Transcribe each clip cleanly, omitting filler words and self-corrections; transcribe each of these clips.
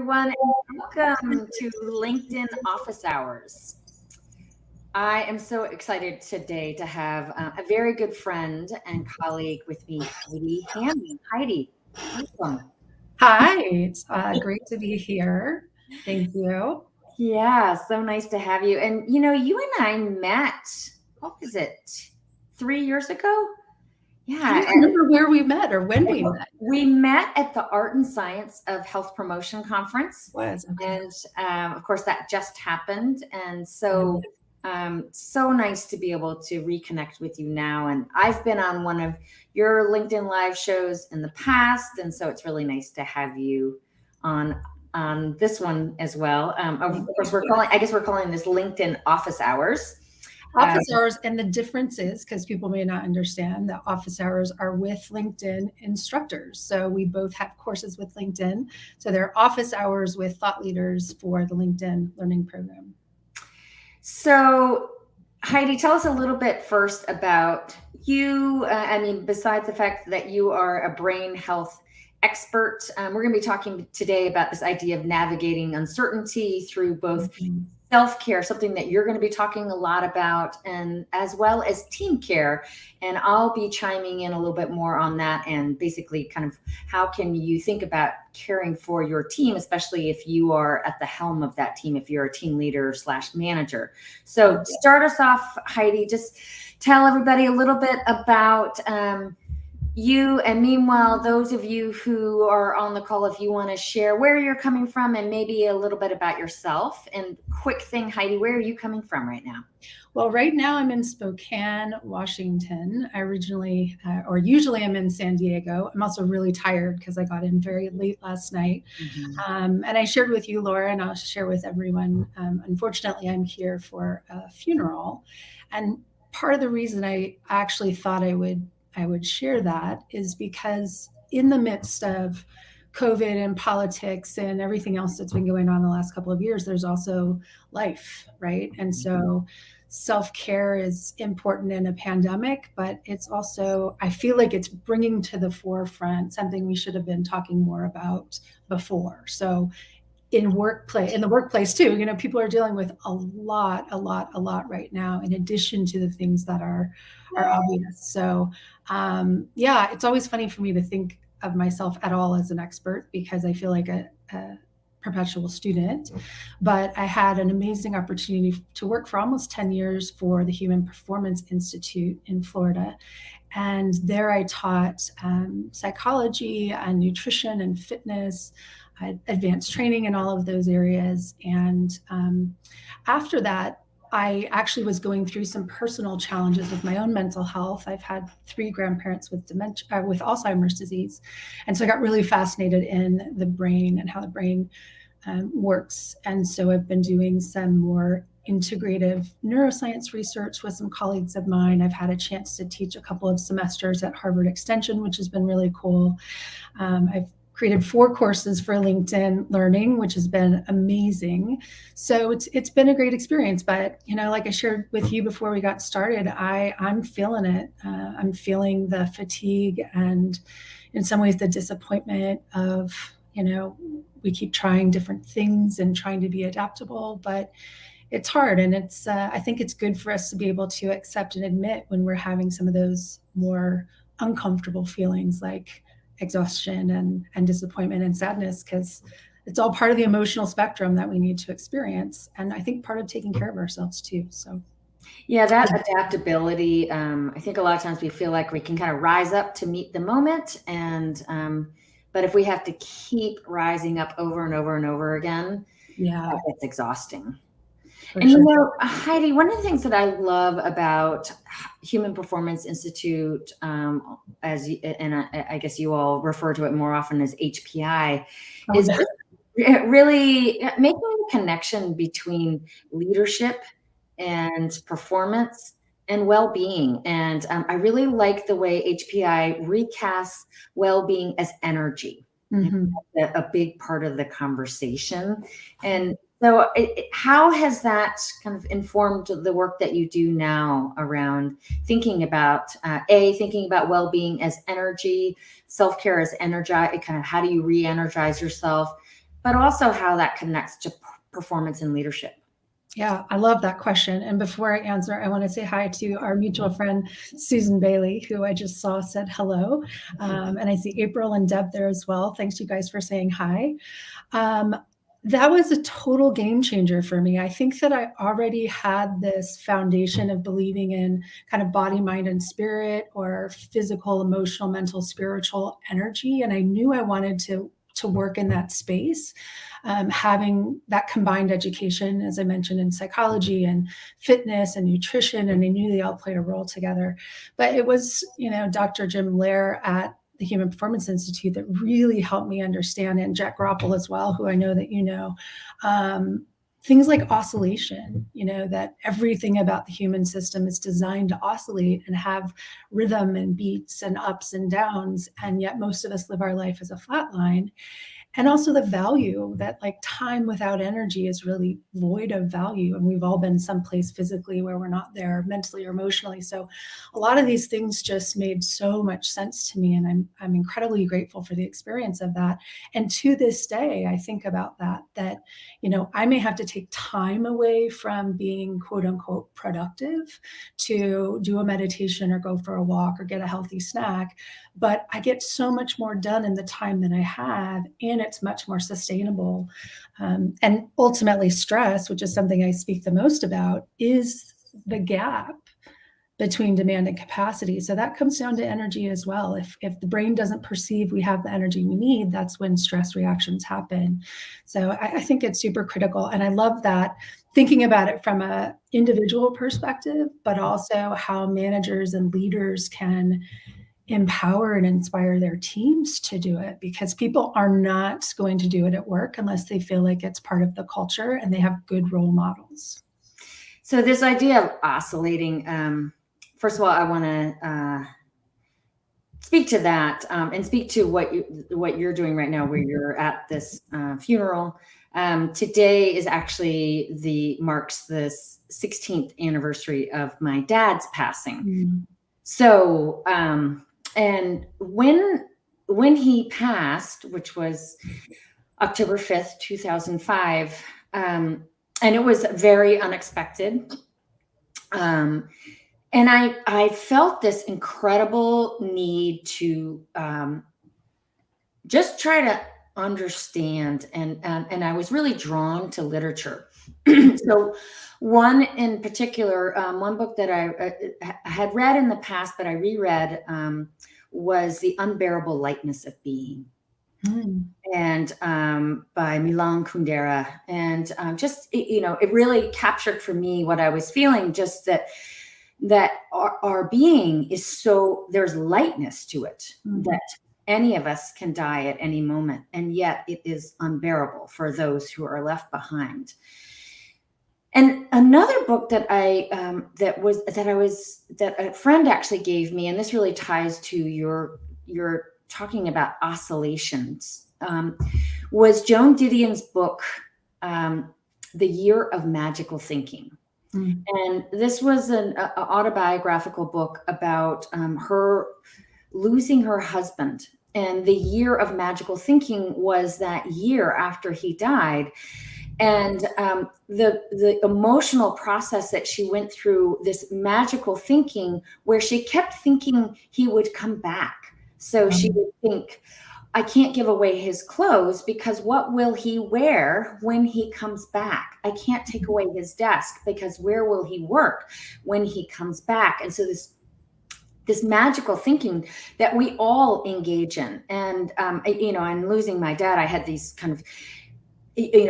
everyone, and welcome to LinkedIn Office Hours. I am so excited today to have a very good friend and colleague with me, Heidi. Heidi, welcome. Hi, it's great to be here. Thank you. Yeah, so nice to have you. And you and I met, what was it, 3 years ago? I Yeah, don't remember where we met or when we met. we met at the Art and Science of Health Promotion Conference. Was okay. And of course, that just happened. And so, so nice to be able to reconnect with you now. And I've been on one of your LinkedIn Live shows in the past. And so it's really nice to have you on this one as well. Of course, I guess we're calling this LinkedIn Office Hours. Office hours, and the difference is, because people may not understand, that office hours are with LinkedIn instructors. So we both have courses with LinkedIn. So they're office hours with thought leaders for the LinkedIn Learning Program. So Heidi, tell us a little bit first about you. Besides the fact that you are a brain health expert, we're going to be talking today about this idea of navigating uncertainty through both self-care, something that you're going to be talking a lot about, and as well as team care. And I'll be chiming in a little bit more on that, and basically kind of how can you think about caring for your team, especially if you are at the helm of that team, if you're a team leader / manager. So start us off, Heidi, just tell everybody a little bit about you, and meanwhile, those of you who are on the call, if you want to share where you're coming from and maybe a little bit about yourself. And quick thing, Heidi, where are you coming from right now? Well, right now I'm in Spokane, Washington. I usually I'm in San Diego. I'm also really tired because I got in very late last night. And I shared with you, Laura, and I'll share with everyone. Unfortunately, I'm here for a funeral. And part of the reason I actually thought I would share that is because in the midst of COVID and politics and everything else that's been going on the last couple of years, there's also life, right? And so self-care is important in a pandemic, but it's also, I feel like it's bringing to the forefront something we should have been talking more about before. So in the workplace too, people are dealing with a lot right now, in addition to the things that are obvious. So it's always funny for me to think of myself at all as an expert, because I feel like a perpetual student. But I had an amazing opportunity to work for almost 10 years for the Human Performance Institute in Florida. And there I taught psychology and nutrition and fitness, advanced training in all of those areas. And after that, I actually was going through some personal challenges with my own mental health. I've had 3 grandparents with dementia, with Alzheimer's disease. And so I got really fascinated in the brain and how the brain works. And so I've been doing some more integrative neuroscience research with some colleagues of mine. I've had a chance to teach a couple of semesters at Harvard Extension, which has been really cool. I've created 4 courses for LinkedIn Learning, which has been amazing. So it's been a great experience. But like I shared with you before we got started, I'm feeling it. I'm feeling the fatigue and, in some ways, the disappointment of we keep trying different things and trying to be adaptable, but it's hard. And I think it's good for us to be able to accept and admit when we're having some of those more uncomfortable feelings, like exhaustion and disappointment and sadness, because it's all part of the emotional spectrum that we need to experience. And I think part of taking care of ourselves too. So yeah, that adaptability, I think a lot of times we feel like we can kind of rise up to meet the moment, and but if we have to keep rising up over and over and over again, it's exhausting. And Heidi, one of the things that I love about Human Performance Institute, I guess you all refer to it more often as HPI, is really making a connection between leadership and performance and well-being. And I really like the way HPI recasts well-being as energy. That's a big part of the conversation. And so how has that kind of informed the work that you do now around thinking about well-being as energy, self-care as energy, kind of how do you re-energize yourself, but also how that connects to performance and leadership. Yeah, I love that question. And before I answer, I want to say hi to our mutual friend, Susan Bailey, who I just saw said hello. And I see April and Deb there as well. Thanks, you guys, for saying hi. That was a total game changer for me. I think that I already had this foundation of believing in kind of body, mind, and spirit, or physical, emotional, mental, spiritual energy. And I knew I wanted to work in that space. Having that combined education, as I mentioned, in psychology and fitness and nutrition, and I knew they all played a role together. But it was, Dr. Jim Lair at the Human Performance Institute that really helped me understand, and Jack Groppel as well, who I know that things like oscillation, that everything about the human system is designed to oscillate and have rhythm and beats and ups and downs. And yet most of us live our life as a flat line. And also the value that, like, time without energy is really void of value. And we've all been someplace physically where we're not there mentally or emotionally. So a lot of these things just made so much sense to me. And I'm incredibly grateful for the experience of that. And to this day, I think about that, I may have to take time away from being quote unquote productive to do a meditation or go for a walk or get a healthy snack. But I get so much more done in the time that I have, and it's much more sustainable. And ultimately, stress, which is something I speak the most about, is the gap between demand and capacity. So that comes down to energy as well. If the brain doesn't perceive we have the energy we need, that's when stress reactions happen. So I think it's super critical. And I love that, thinking about it from an individual perspective, but also how managers and leaders can empower and inspire their teams to do it, because people are not going to do it at work unless they feel like it's part of the culture and they have good role models. So this idea of oscillating, first of all, I want to speak to that and speak to what you're doing right now, where you're at this funeral. Today is actually marks the 16th anniversary of my dad's passing. Mm-hmm. So, and when he passed, which was October 5th, 2005, and it was very unexpected. And I felt this incredible need to just try to understand, and I was really drawn to literature. So one in particular, one book that I had read in the past, but I reread, was The Unbearable Lightness of Being. And by Milan Kundera. And just, it really captured for me what I was feeling, just that our being is so, there's lightness to it, that any of us can die at any moment, and yet it is unbearable for those who are left behind. And another book that that a friend actually gave me, and this really ties to your talking about oscillations, was Joan Didion's book, The Year of Magical Thinking. And this was an autobiographical book about her losing her husband. And the year of magical thinking was that year after he died. And the emotional process that she went through, this magical thinking, where she kept thinking he would come back. So she would think, I can't give away his clothes, because what will he wear when he comes back? I can't take away his desk, because where will he work when he comes back? And so this magical thinking that we all engage in. And, I'm losing my dad. I had these kind of,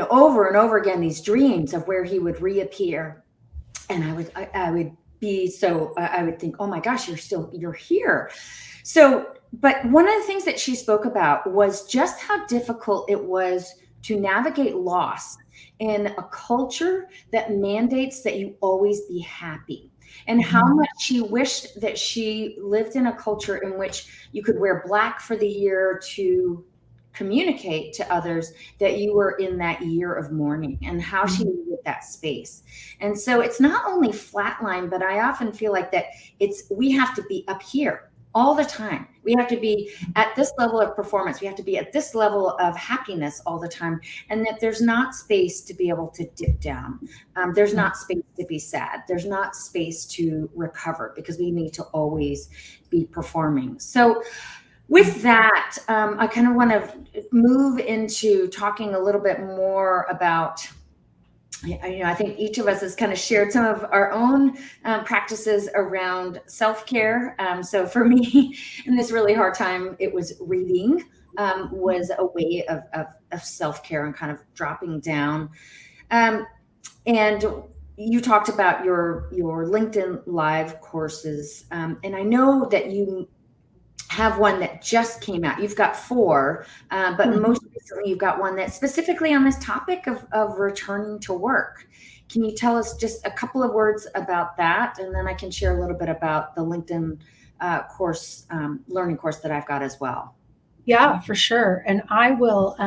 over and over again, these dreams of where he would reappear. And I would think, oh my gosh, you're here. So, but one of the things that she spoke about was just how difficult it was to navigate loss in a culture that mandates that you always be happy, and how much she wished that she lived in a culture in which you could wear black for the year to communicate to others that you were in that year of mourning, and how she needed that space. And so it's not only flatline, but I often feel like that we have to be up here all the time. We have to be at this level of performance. We have to be at this level of happiness all the time. And that there's not space to be able to dip down. There's not space to be sad. There's not space to recover, because we need to always be performing. So with that, I kind of want to move into talking a little bit more about, I think each of us has kind of shared some of our own practices around self-care. So for me, in this really hard time, it was reading was a way of self-care and kind of dropping down. And you talked about your LinkedIn Live courses. And I know that you have one that just came out. You've got 4, but most recently you've got one that's specifically on this topic of returning to work. Can you tell us just a couple of words about that? And then I can share a little bit about the LinkedIn course, learning course that I've got as well. Yeah, for sure. And I will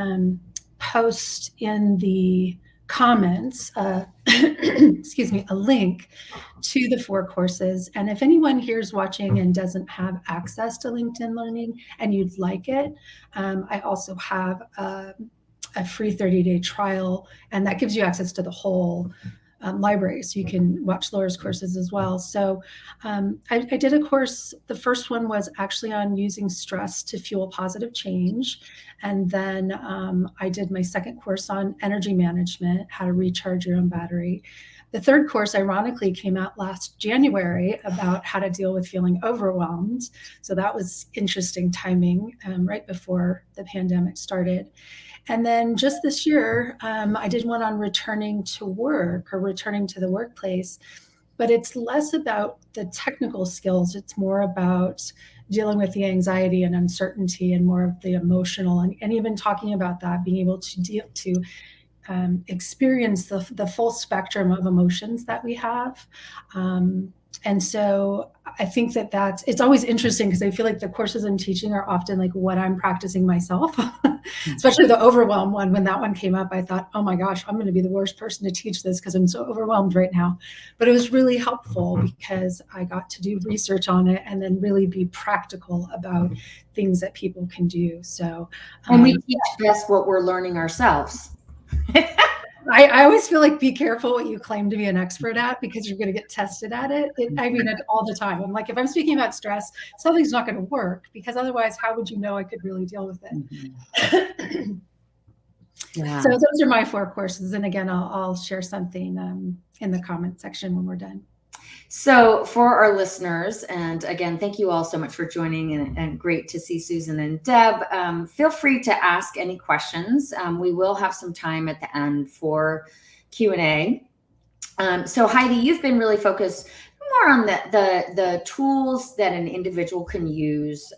post in the comments, excuse me, a link to the 4 courses. And if anyone here is watching and doesn't have access to LinkedIn Learning and you'd like it, I also have a free 30-day trial, and that gives you access to the whole library, so you can watch Laura's courses as well. So I did a course. The first one was actually on using stress to fuel positive change. And then I did my second course on energy management, how to recharge your own battery. The third course, ironically, came out last January about how to deal with feeling overwhelmed. So that was interesting timing, right before the pandemic started. And then just this year, I did one on returning to work or returning to the workplace, but it's less about the technical skills. It's more about dealing with the anxiety and uncertainty, and more of the emotional, and even talking about that, being able to experience the full spectrum of emotions that we have. And so I think that it's always interesting, because I feel like the courses I'm teaching are often like what I'm practicing myself, especially the overwhelm one. When that one came up, I thought, oh my gosh, I'm going to be the worst person to teach this because I'm so overwhelmed right now. But it was really helpful because I got to do research on it and then really be practical about things that people can do. So, and we teach best what we're learning ourselves. I always feel like, be careful what you claim to be an expert at, because you're going to get tested at it. I mean it all the time. I'm like, if I'm speaking about stress, something's not going to work, because otherwise, how would you know I could really deal with it? Yeah. So those are my 4 courses. And again, I'll share something in the comment section when we're done. So for our listeners, and again, thank you all so much for joining, and great to see Susan and Deb. Feel free to ask any questions. We will have some time at the end for Q&A. So Heidi, you've been really focused more on the tools that an individual can use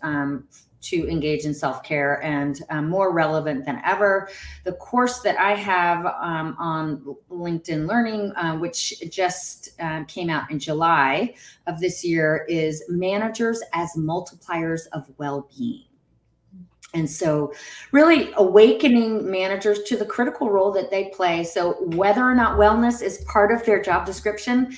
to engage in self-care, and more relevant than ever, the course that I have on LinkedIn Learning, which just came out in July of this year, is Managers as Multipliers of Well-Being. And so really awakening managers to the critical role that they play. So whether or not wellness is part of their job description,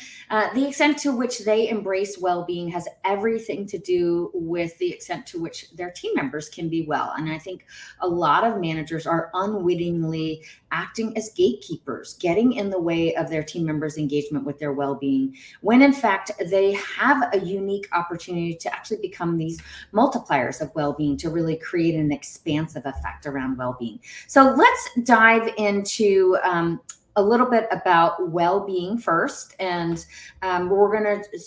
the extent to which they embrace well-being has everything to do with the extent to which their team members can be well. And I think a lot of managers are unwittingly acting as gatekeepers, getting in the way of their team members' engagement with their well-being, when in fact they have a unique opportunity to actually become these multipliers of well-being, to really create an expansive effect around well-being. So let's dive into a little bit about well-being first. And we're going to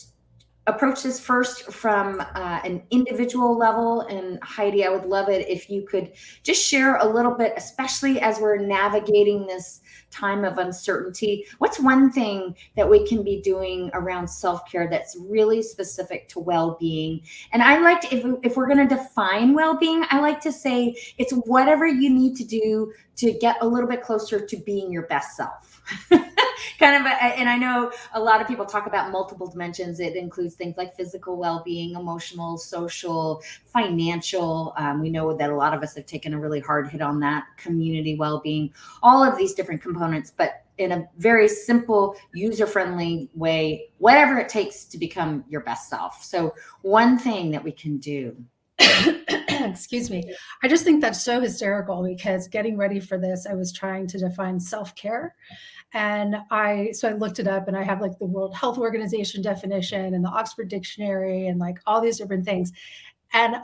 approach this first from an individual level. And Heidi, I would love it if you could just share a little bit, especially as we're navigating this time of uncertainty. What's one thing that we can be doing around self-care that's really specific to well-being? And I like to, if we're going to define well-being, I like to say it's whatever you need to do to get a little bit closer to being your best self. And I know a lot of people talk about multiple dimensions. It includes things like physical well-being, emotional, social, financial. We know that a lot of us have taken a really hard hit on that. Community well-being, all of these different components, but in a very simple, user-friendly way, whatever it takes to become your best self. So one thing that we can do. Excuse me. I just think that's so hysterical because getting ready for this, I was trying to define self-care. And so I looked it up and I have like the World Health Organization definition and the Oxford Dictionary and like all these different things. And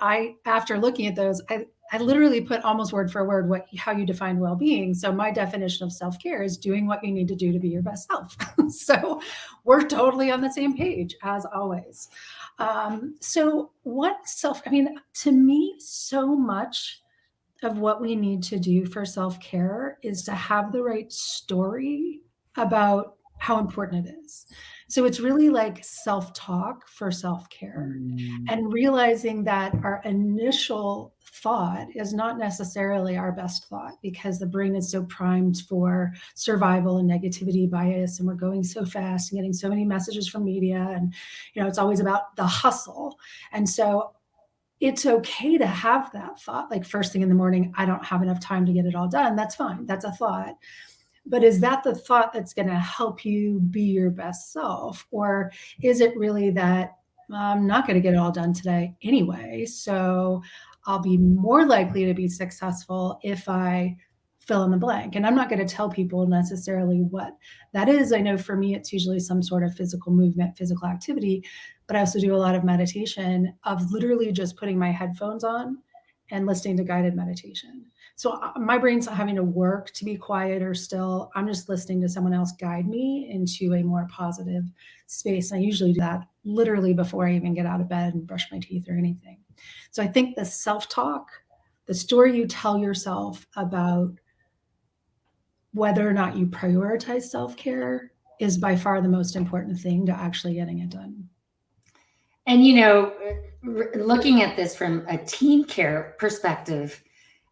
after looking at those, I literally put almost word for word how you define well-being. So my definition of self-care is doing what you need to do to be your best self. So we're totally on the same page as always. So to me, so much of what we need to do for self-care is to have the right story about how important it is. So it's really like self-talk for self-care and realizing that our initial thought is not necessarily our best thought because the brain is so primed for survival and negativity bias, and we're going so fast and getting so many messages from media, and it's always about the hustle. And so it's okay to have that thought, like first thing in the morning, I don't have enough time to get it all done. That's fine. That's a thought. But is that the thought that's going to help you be your best self? Or is it really that I'm not going to get it all done today anyway? So I'll be more likely to be successful if I fill in the blank. And I'm not going to tell people necessarily what that is. I know for me, it's usually some sort of physical movement, physical activity, but I also do a lot of meditation of literally just putting my headphones on and listening to guided meditation. So my brain's not having to work to be quiet or still. I'm just listening to someone else guide me into a more positive space. I usually do that literally before I even get out of bed and brush my teeth or anything. So I think the self-talk, the story you tell yourself about whether or not you prioritize self-care is by far the most important thing to actually getting it done. And, looking at this from a team care perspective,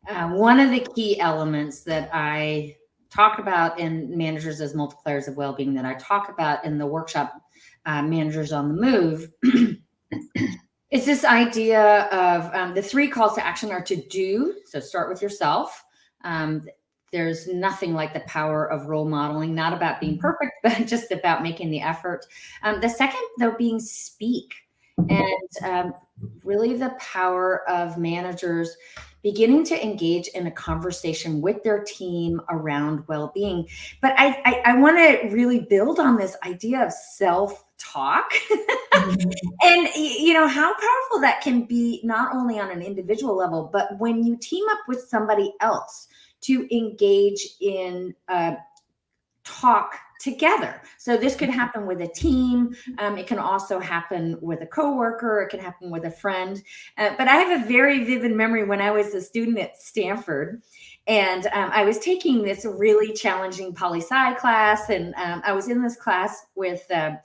one of the key elements that I talk about in Managers as Multipliers of Wellbeing, that I talk about in the workshop, Managers on the Move, is this idea of the 3 calls to action are to do. So start with yourself. There's nothing like the power of role modeling, not about being perfect, but just about making the effort. The second, though, being speak. And really the power of managers beginning to engage in a conversation with their team around well-being. But I want to really build on this idea of self-talk and how powerful that can be, not only on an individual level, but when you team up with somebody else to engage in talk together. So this could happen with a team. It can also happen with a coworker. It can happen with a friend. But I have a very vivid memory when I was a student at Stanford, and I was taking this really challenging poli-sci class. And I was in this class with a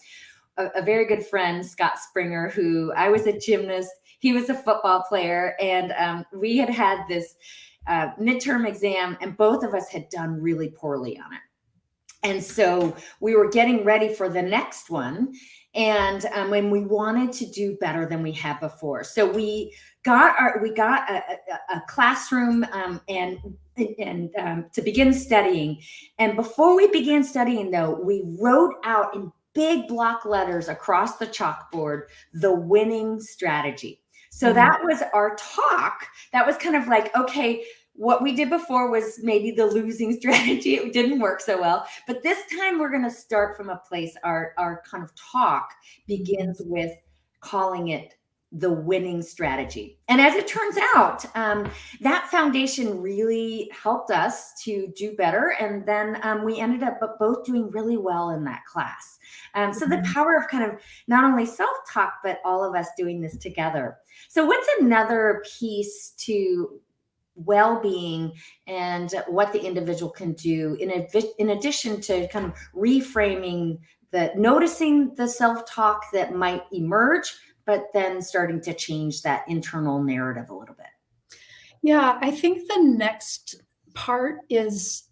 very good friend, Scott Springer, who I was a gymnast. He was a football player. And we had this midterm exam, and both of us had done really poorly on it. And so we were getting ready for the next one, and when we wanted to do better than we had before. So we got a classroom and to begin studying. And before we began studying, though, we wrote out in big block letters across the chalkboard the winning strategy. So that was our talk. That was kind of like, okay, what we did before was maybe the losing strategy. It didn't work so well. But this time we're going to start from a place, our kind of talk begins with calling it the winning strategy. And as it turns out, that foundation really helped us to do better. And then we ended up both doing really well in that class. So the power of kind of not only self-talk, but all of us doing this together. So what's another piece to well-being and what the individual can do in addition to kind of reframing noticing the self-talk that might emerge, but then starting to change that internal narrative a little bit? Yeah, I think the next part is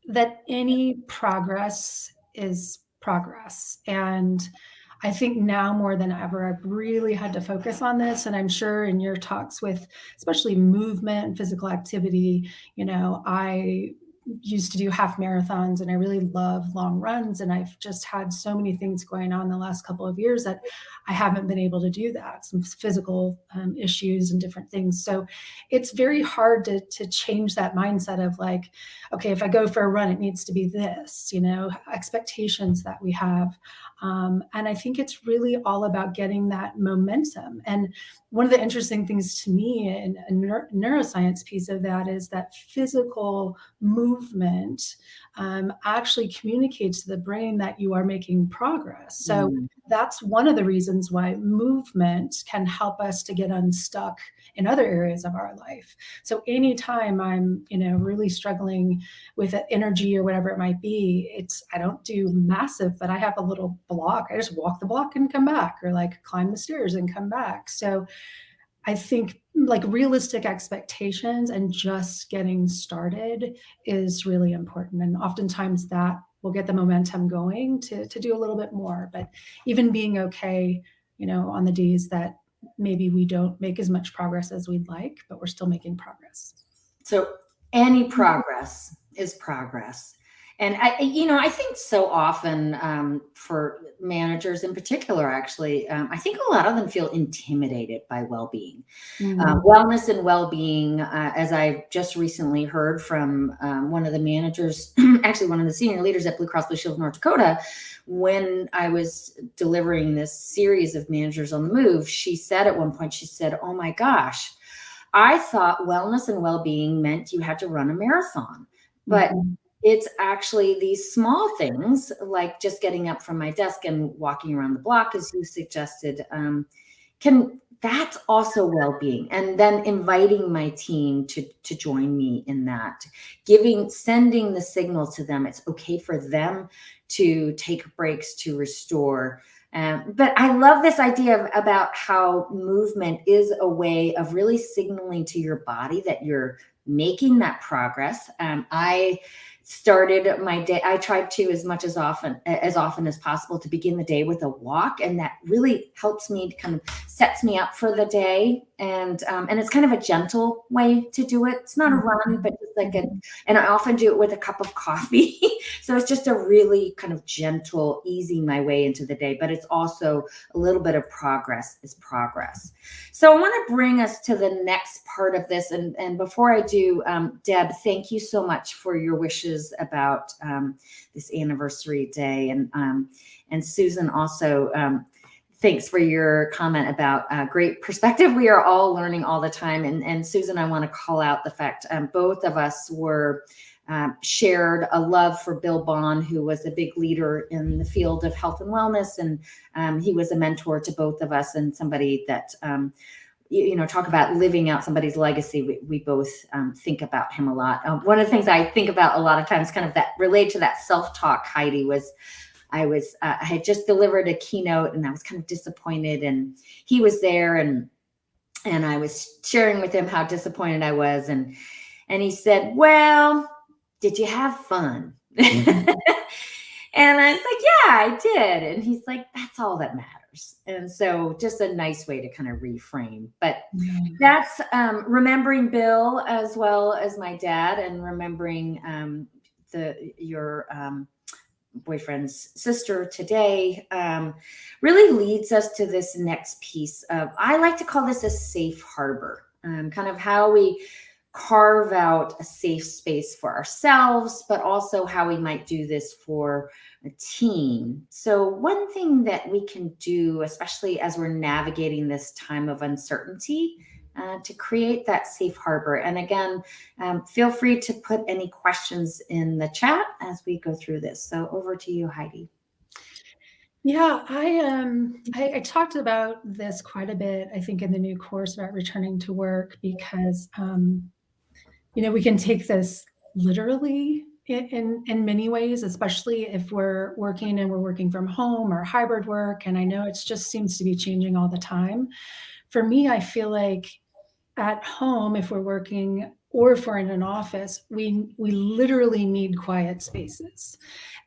that any progress is progress. And I think now more than ever, I've really had to focus on this. And I'm sure in your talks with especially movement and physical activity, I used to do half marathons, and I really love long runs. And I've just had so many things going on the last couple of years that I haven't been able to do that, some physical issues and different things. So it's very hard to change that mindset of like, okay, if I go for a run, it needs to be this, expectations that we have. And I think it's really all about getting that momentum. And one of the interesting things to me in a neuroscience piece of that is that physical movement actually communicates to the brain that you are making progress. So that's one of the reasons why movement can help us to get unstuck in other areas of our life. So anytime I'm, really struggling with energy or whatever it might be, I don't do massive, but I have a little block. I just walk the block and come back, or like climb the stairs and come back. So I think like realistic expectations and just getting started is really important. And oftentimes that will get the momentum going to do a little bit more. But even being okay, on the days that maybe we don't make as much progress as we'd like, but we're still making progress. So any progress is progress. And I think so often for managers in particular, actually, I think a lot of them feel intimidated by well-being. Wellness and well-being, as I just recently heard from one of the managers, actually one of the senior leaders at Blue Cross Blue Shield of North Dakota, when I was delivering this series of managers on the move, she said at one point, she said, "Oh my gosh, I thought wellness and well-being meant you had to run a marathon, but it's actually these small things like just getting up from my desk and walking around the block, as you suggested, that's also well-being." And then inviting my team to join me in that, sending the signal to them, it's okay for them to take breaks, to restore. But I love this idea about how movement is a way of really signaling to your body that you're making that progress. I started my day, I tried to as often as possible to begin the day with a walk, and that really helps me, kind of sets me up for the day. And it's kind of a gentle way to do it. It's not a run, but just like and I often do it with a cup of coffee. So it's just a really kind of gentle, easing my way into the day, but it's also a little bit of progress is progress. So I want to bring us to the next part of this. And before I do, Deb, thank you so much for your wishes about this anniversary day. And Susan also, thanks for your comment about great perspective. We are all learning all the time. And Susan, I want to call out the fact both of us were shared a love for Bill Bond, who was a big leader in the field of health and wellness. And he was a mentor to both of us, and somebody that, talk about living out somebody's legacy. We both think about him a lot. One of the things I think about a lot of times, kind of that relate to that self-talk, Heidi, was I had just delivered a keynote and I was kind of disappointed, and he was there, and I was sharing with him how disappointed I was. And he said, "Well, did you have fun?" And I was like, "Yeah, I did." And he's like, "That's all that matters." And so just a nice way to kind of reframe. But that's remembering Bill as well as my dad, and remembering your boyfriend's sister today really leads us to this next piece of, I like to call this a safe harbor, kind of how we carve out a safe space for ourselves, but also how we might do this for a team. So one thing that we can do, especially as we're navigating this time of uncertainty, to create that safe harbor. And again, feel free to put any questions in the chat as we go through this. So over to you, Heidi. Yeah, I talked about this quite a bit, I think, in the new course about returning to work, because we can take this literally in many ways, especially if we're working and we're working from home or hybrid work. And I know it just seems to be changing all the time. For me, I feel like at home, if we're working or if we're in an office, we literally need quiet spaces.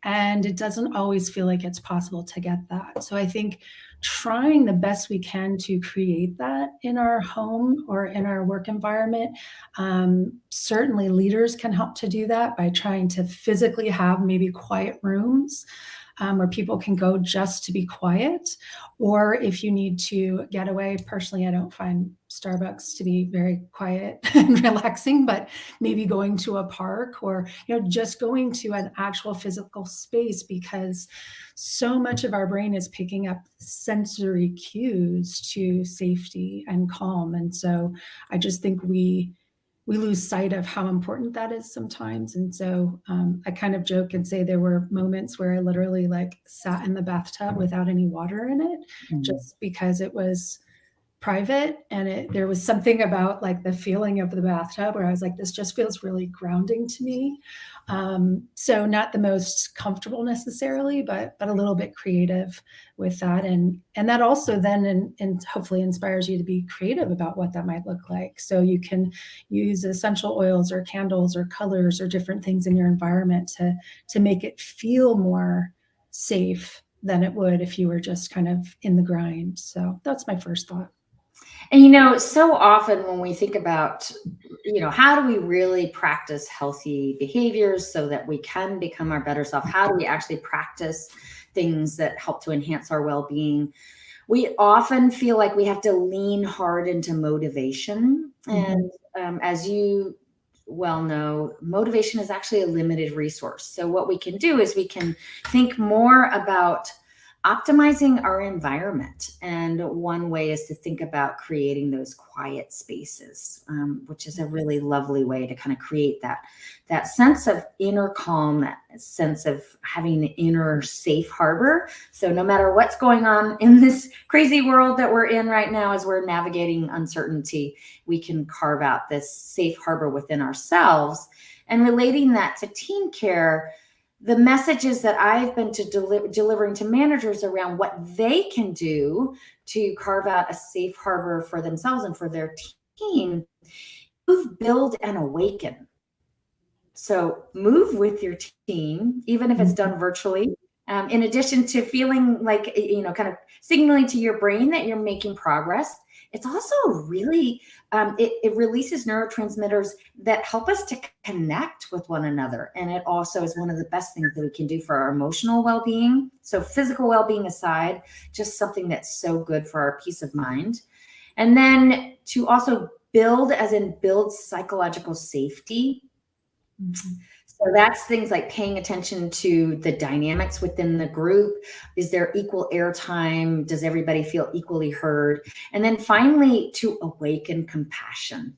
And it doesn't always feel like it's possible to get that. So I think trying the best we can to create that in our home or in our work environment. Certainly leaders can help to do that by trying to physically have maybe quiet rooms where people can go just to be quiet. Or if you need to get away, personally, I don't find Starbucks to be very quiet and relaxing, but maybe going to a park or, just going to an actual physical space, because so much of our brain is picking up sensory cues to safety and calm. And so I just think we lose sight of how important that is sometimes. And so I kind of joke and say there were moments where I literally sat in the bathtub without any water in it, just because it was private. And there was something about the feeling of the bathtub where I was like, this just feels really grounding to me. So not the most comfortable necessarily, but a little bit creative with that. And that also then and hopefully inspires you to be creative about what that might look like. So you can use essential oils or candles or colors or different things in your environment to make it feel more safe than it would if you were just kind of in the grind. So that's my first thought. And so often when we think about, how do we really practice healthy behaviors so that we can become our better self? How do we actually practice things that help to enhance our well-being? We often feel like we have to lean hard into motivation. And as you well know, motivation is actually a limited resource. So what we can do is we can think more about optimizing our environment. And one way is to think about creating those quiet spaces, which is a really lovely way to kind of create that sense of inner calm, that sense of having an inner safe harbor. So no matter what's going on in this crazy world that we're in right now, as we're navigating uncertainty, we can carve out this safe harbor within ourselves. And relating that to team care, the messages that I've been delivering to managers around what they can do to carve out a safe harbor for themselves and for their team: move, build, and awaken. So move with your team, even if it's done virtually. In addition to feeling like, kind of signaling to your brain that you're making progress, it's also really, it releases neurotransmitters that help us to connect with one another. And it also is one of the best things that we can do for our emotional well-being. So physical well-being aside, just something that's so good for our peace of mind. And then to also build, as in build psychological safety. So that's things like paying attention to the dynamics within the group. Is there equal airtime? Does everybody feel equally heard? And then finally, to awaken compassion.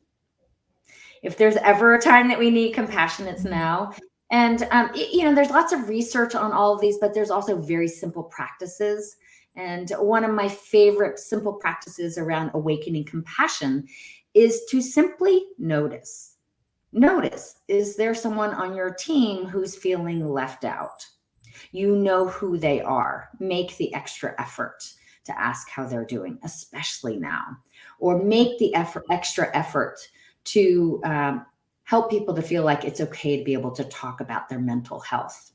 If there's ever a time that we need compassion, it's now. And, there's lots of research on all of these, but there's also very simple practices. And one of my favorite simple practices around awakening compassion is to simply notice. Notice, is there someone on your team who's feeling left out? You know who they are. Make the extra effort to ask how they're doing, especially now. Or make the extra effort to help people to feel like it's okay to be able to talk about their mental health.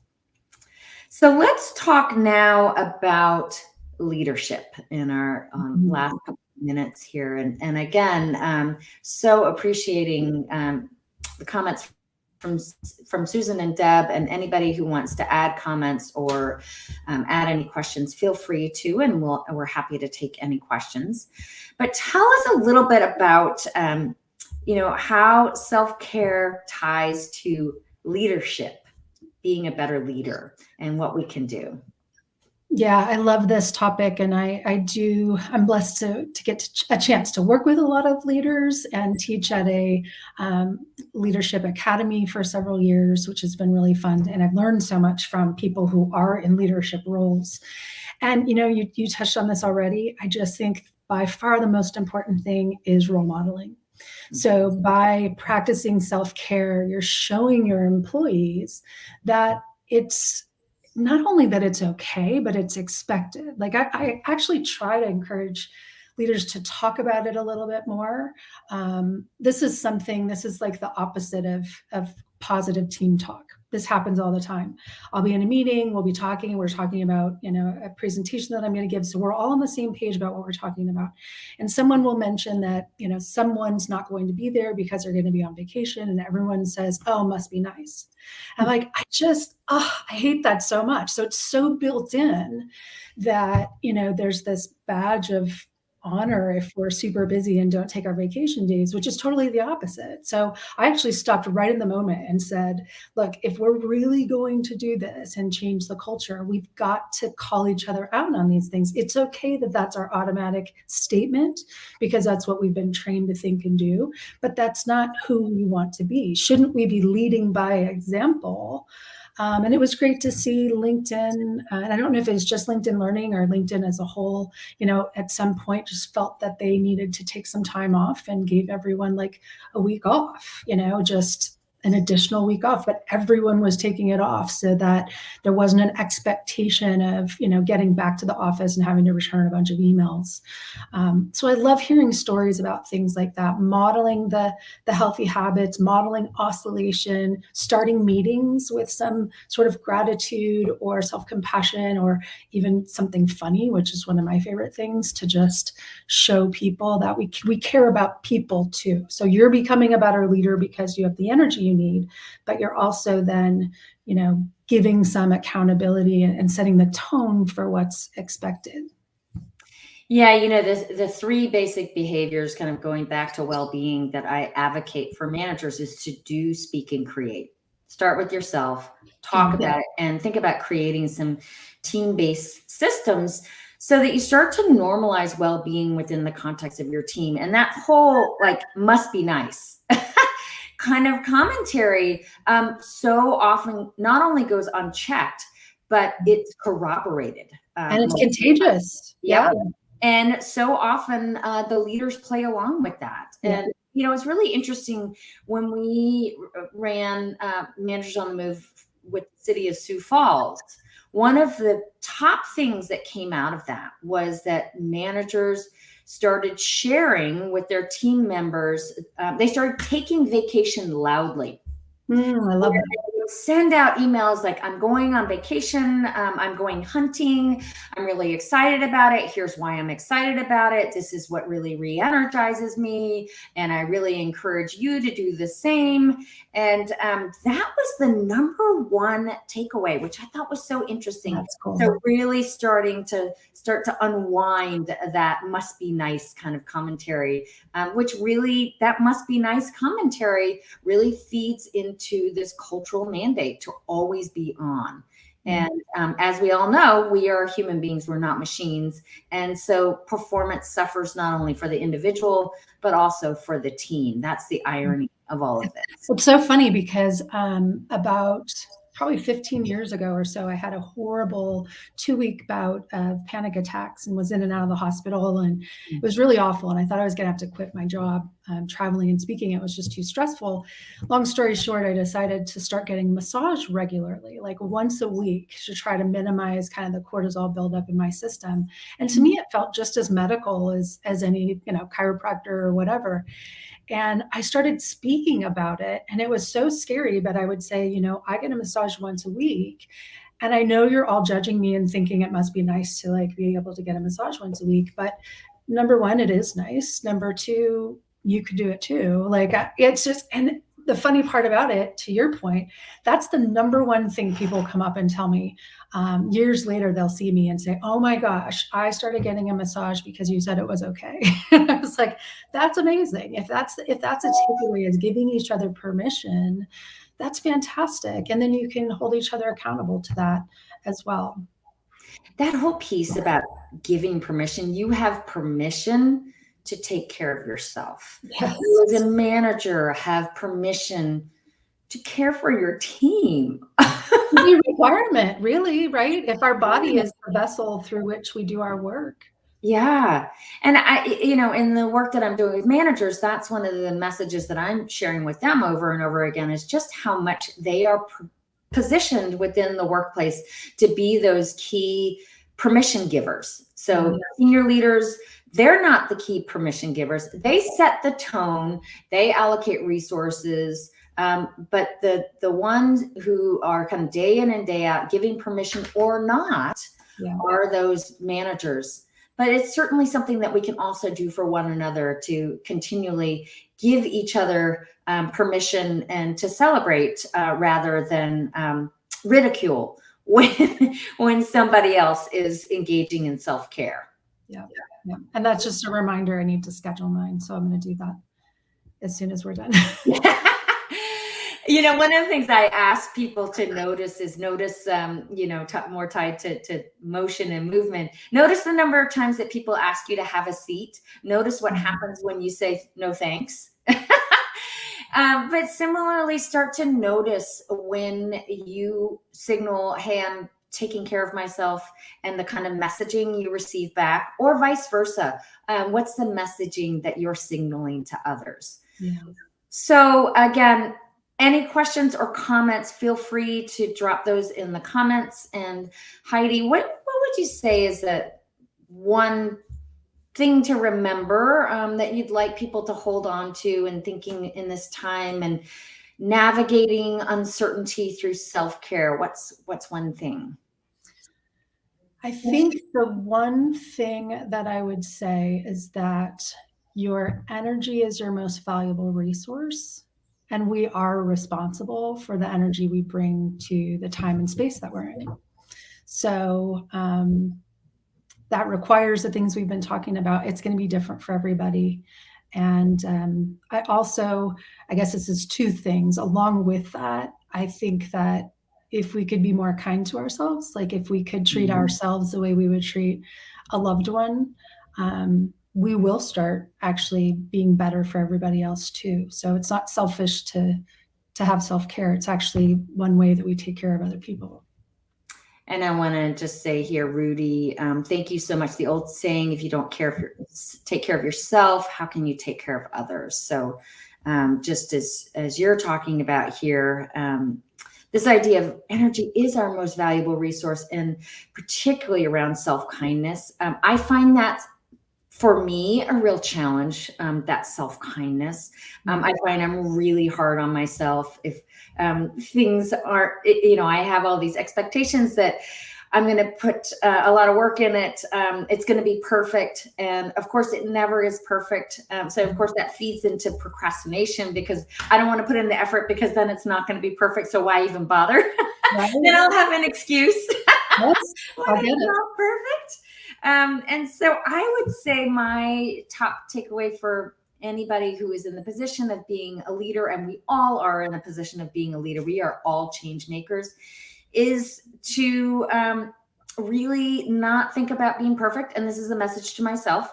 So let's talk now about leadership in our last couple of minutes here. And again, so appreciating the comments from Susan and Deb, and anybody who wants to add comments or add any questions, feel free to, and we're happy to take any questions. But tell us a little bit about, how self-care ties to leadership, being a better leader, and what we can do. Yeah, I love this topic, and I'm blessed to get a chance to work with a lot of leaders and teach at a leadership academy for several years, which has been really fun. And I've learned so much from people who are in leadership roles. And, you touched on this already. I just think by far the most important thing is role modeling. So by practicing self-care, you're showing your employees that it's not only that it's okay, but it's expected. I actually try to encourage leaders to talk about it a little bit more. This is like the opposite of positive team talk. this happens all the time. I'll be in a meeting, we'll be talking, we're talking about, a presentation that I'm going to give. So we're all on the same page about what we're talking about. And someone will mention that, someone's not going to be there because they're going to be on vacation, and everyone says, oh, must be nice. I'm like, I hate that so much. So it's so built in that, there's this badge of honor if we're super busy and don't take our vacation days, which is totally the opposite. So I actually stopped right in the moment and said, look, if we're really going to do this and change the culture, we've got to call each other out on these things. It's okay that that's our automatic statement because that's what we've been trained to think and do, but that's not who we want to be. Shouldn't we be leading by example? And it was great to see LinkedIn, and I don't know if it's just LinkedIn Learning or LinkedIn as a whole, at some point just felt that they needed to take some time off and gave everyone like a week off, just an additional week off, but everyone was taking it off so that there wasn't an expectation of, getting back to the office and having to return a bunch of emails. So I love hearing stories about things like that, modeling the healthy habits, modeling oscillation, starting meetings with some sort of gratitude or self-compassion or even something funny, which is one of my favorite things, to just show people that we care about people too. So you're becoming a better leader because you have the energy you need, but you're also then, giving some accountability and setting the tone for what's expected. Yeah, the three basic behaviors, kind of going back to well-being, that I advocate for managers is to do, speak, and create. Start with yourself, talk about it, and think about creating some team-based systems so that you start to normalize well-being within the context of your team. And that whole must be nice kind of commentary so often not only goes unchecked, but it's corroborated. And it's contagious. Yeah. And so often the leaders play along with that. And, it's really interesting when we ran Managers on the Move with the city of Sioux Falls. One of the top things that came out of that was that managers started sharing with their team members. They started taking vacation loudly. I love that. Send out emails like, I'm going on vacation, I'm going hunting, I'm really excited about it, here's why I'm excited about it, this is what really re-energizes me, and I really encourage you to do the same. And that was the number one takeaway, which I thought was so interesting. That's cool. So really start to unwind that must be nice kind of commentary, which really, that must be nice commentary really feeds into this cultural mandate to always be on. And as we all know, we are human beings, we're not machines. And so performance suffers not only for the individual, but also for the team. That's the irony of all of this. It's so funny because about probably 15 years ago or so, I had a horrible 2-week bout of panic attacks and was in and out of the hospital. And it was really awful. And I thought I was going to have to quit my job traveling and speaking. It was just too stressful. Long story short, I decided to start getting massage regularly, like once a week, to try to minimize kind of the cortisol buildup in my system. And to me, it felt just as medical as any, chiropractor or whatever. And I started speaking about it, and it was so scary, but I would say, I get a massage once a week, and I know you're all judging me and thinking it must be nice to be able to get a massage once a week. But number one, it is nice. Number two, you could do it too. It's just, and the funny part about it, to your point, that's the number one thing people come up and tell me. Years later, they'll see me and say, oh my gosh, I started getting a massage because you said it was okay. I was like, that's amazing. If that's a takeaway, is giving each other permission, that's fantastic. And then you can hold each other accountable to that as well. That whole piece about giving permission, you have permission to take care of yourself. Yes. You as a manager have permission to care for your team. The requirement, really, right? If our body is the vessel through which we do our work. Yeah. And I, in the work that I'm doing with managers, that's one of the messages that I'm sharing with them over and over again, is just how much they are positioned within the workplace to be those key permission givers. So senior leaders, they're not the key permission givers. They set the tone, they allocate resources, But the ones who are kind of day in and day out giving permission or not are those managers. But it's certainly something that we can also do for one another to continually give each other permission and to celebrate rather than ridicule when somebody else is engaging in self-care. Yeah. And that's just a reminder. I need to schedule mine. So I'm going to do that as soon as we're done. You know, one of the things I ask people to notice is more tied to motion and movement. Notice the number of times that people ask you to have a seat. Notice what happens when you say no thanks. But similarly, start to notice when you signal, hey, I'm taking care of myself, and the kind of messaging you receive back, or vice versa. What's the messaging that you're signaling to others? Yeah. So again, any questions or comments, feel free to drop those in the comments. And Heidi, what would you say is that one thing to remember that you'd like people to hold on to and thinking in this time and navigating uncertainty through self-care? What's one thing? I think the one thing that I would say is that your energy is your most valuable resource, and we are responsible for the energy we bring to the time and space that we're in. So that requires the things we've been talking about. It's going to be different for everybody. And I guess this is two things. Along with that, I think that if we could be more kind to ourselves, like if we could treat ourselves the way we would treat a loved one, we will start actually being better for everybody else too. So it's not selfish to have self-care. It's actually one way that we take care of other people. And I want to just say here, Rudy, thank you so much. The old saying, if you don't take care of yourself, how can you take care of others? So just as you're talking about here, this idea of energy is our most valuable resource, and particularly around self-kindness. I find that for me a real challenge, that self-kindness. I find I'm really hard on myself if things aren't, I have all these expectations that I'm going to put a lot of work in it. It's going to be perfect. And of course it never is perfect. So of course that feeds into procrastination, because I don't want to put in the effort, because then it's not going to be perfect. So why even bother? Right. Then I'll have an excuse. Yes, when it's not perfect. And so I would say my top takeaway for anybody who is in the position of being a leader, and we all are in a position of being a leader, we are all change makers, is to really not think about being perfect. And this is a message to myself.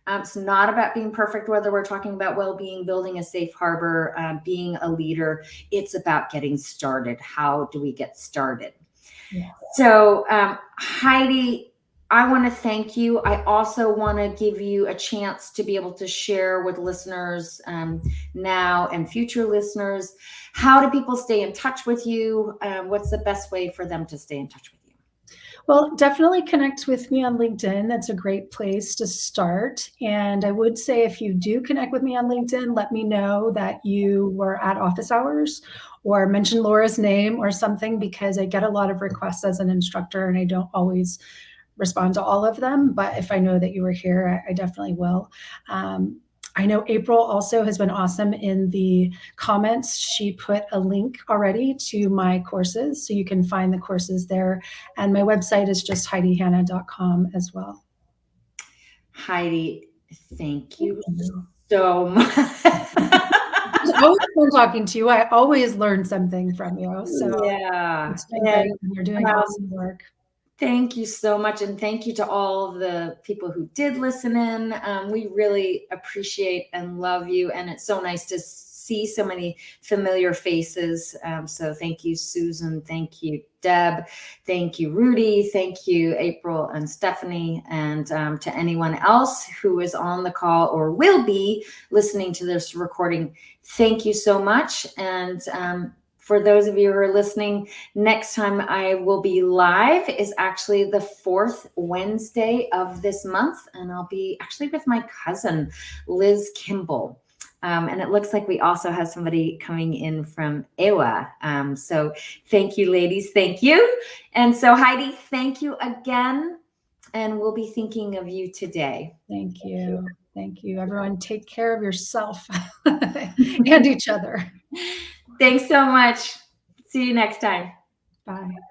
It's not about being perfect, whether we're talking about well-being, building a safe harbor, being a leader. It's about getting started. How do we get started? Yeah. So Heidi, I want to thank you. I also want to give you a chance to be able to share with listeners now and future listeners, how do people stay in touch with you? What's the best way for them to stay in touch with you? Well, definitely connect with me on LinkedIn. That's a great place to start. And I would say if you do connect with me on LinkedIn, let me know that you were at office hours or mention Laura's name or something, because I get a lot of requests as an instructor and I don't always respond to all of them. But if I know that you were here, I definitely will. I know April also has been awesome in the comments. She put a link already to my courses, so you can find the courses there. And my website is just HeidiHanna.com as well. Heidi, thank you so much. It's always fun talking to you. I always learn something from you. So yeah, it's been great. You're doing awesome work. Thank you so much. And thank you to all of the people who did listen in. We really appreciate and love you. And it's so nice to see so many familiar faces. So thank you, Susan. Thank you, Deb. Thank you, Rudy. Thank you, April and Stephanie. And to anyone else who is on the call or will be listening to this recording, thank you so much. And for those of you who are listening, next time I will be live is actually the 4th Wednesday of this month. And I'll be actually with my cousin, Liz Kimball. And it looks like we also have somebody coming in from Ewa. So thank you, ladies. Thank you. And so Heidi, thank you again. And we'll be thinking of you today. Thank you. Thank you. Everyone take care of yourself and each other. Thanks so much. See you next time. Bye.